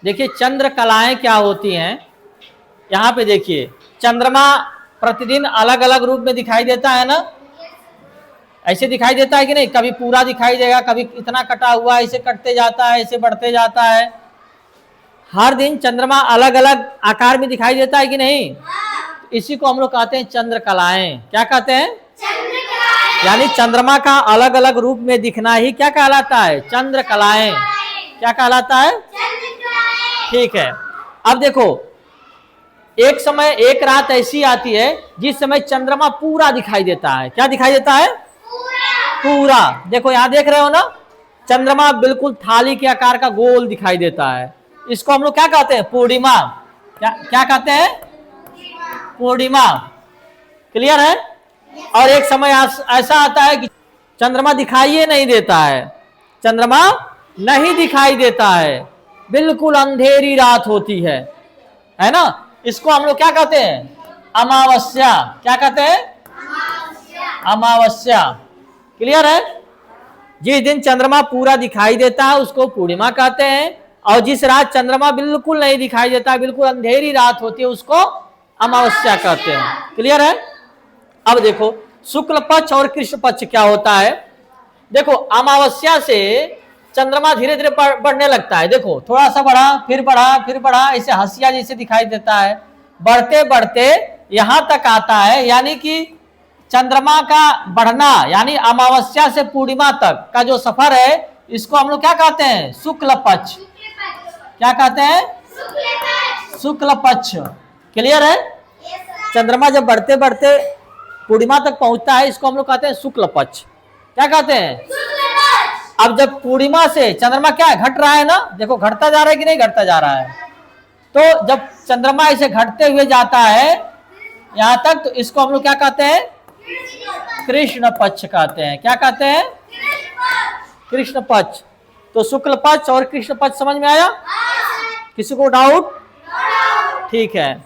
देखिए चंद्र कलाएं क्या होती हैं, यहाँ पे देखिए चंद्रमा प्रतिदिन अलग अलग रूप में दिखाई देता है ना, ऐसे दिखाई देता है कि नहीं, कभी पूरा दिखाई देगा, कभी इतना कटा हुआ, ऐसे कटते जाता है, ऐसे बढ़ते जाता है। हर दिन चंद्रमा अलग अलग आकार में दिखाई देता है कि नहीं। इसी को हम लोग कहते हैं चंद्र कलाएं। क्या कहते हैं? चंद्र कलाएं। यानी चंद्रमा का अलग अलग रूप में दिखना ही क्या कहलाता है? चंद्र कलाएं। क्या कहलाता है? चंद्र कलाएं। ठीक है, अब देखो एक समय एक रात ऐसी आती है जिस समय चंद्रमा पूरा दिखाई देता है। क्या दिखाई देता है? पूरा। देखो यहां देख रहे हो ना, चंद्रमा बिल्कुल थाली के आकार का गोल दिखाई देता है। इसको हम लोग क्या कहते हैं? पूर्णिमा। क्या क्या कहते हैं? पूर्णिमा। क्लियर है? और एक समय ऐसा आता है कि चंद्रमा दिखाई नहीं देता है, चंद्रमा नहीं दिखाई देता है, बिल्कुल अंधेरी रात होती है ना। इसको हम लोग क्या कहते हैं? अमावस्या। क्या कहते हैं? अमावस्या। क्लियर है? जिस दिन चंद्रमा पूरा दिखाई देता है उसको पूर्णिमा कहते हैं, और जिस रात चंद्रमा बिल्कुल नहीं दिखाई देता, बिल्कुल अंधेरी रात होती है, उसको अमावस्या कहते हैं। क्लियर है? अब देखो शुक्ल पक्ष और कृष्ण पक्ष क्या होता है। देखो अमावस्या से चंद्रमा धीरे धीरे बढ़ने लगता है। देखो थोड़ा सा बढ़ा, फिर बढ़ा, फिर बढ़ा, ऐसे हंसिया जैसे दिखाई देता है, बढ़ते बढ़ते यहां तक आता है। यानी कि चंद्रमा का बढ़ना, यानी अमावस्या से पूर्णिमा तक का जो सफर है, इसको हम लोग क्या कहते हैं? शुक्ल पक्ष। क्या कहते हैं? शुक्ल पक्ष। क्लियर है? चंद्रमा जब बढ़ते बढ़ते पूर्णिमा तक पहुंचता है, इसको हम लोग कहते हैं शुक्ल पक्ष। क्या कहते हैं? अब जब पूर्णिमा से चंद्रमा क्या घट रहा है ना, देखो घटता जा रहा है कि नहीं घटता जा रहा है, तो जब चंद्रमा ऐसे घटते हुए जाता है यहां तक, तो इसको हम लोग क्या कहते हैं? कृष्ण पक्ष कहते हैं। क्या कहते हैं? कृष्ण पक्ष। तो शुक्ल पक्ष और कृष्ण पक्ष समझ में आया? किसी को डाउट? ठीक है।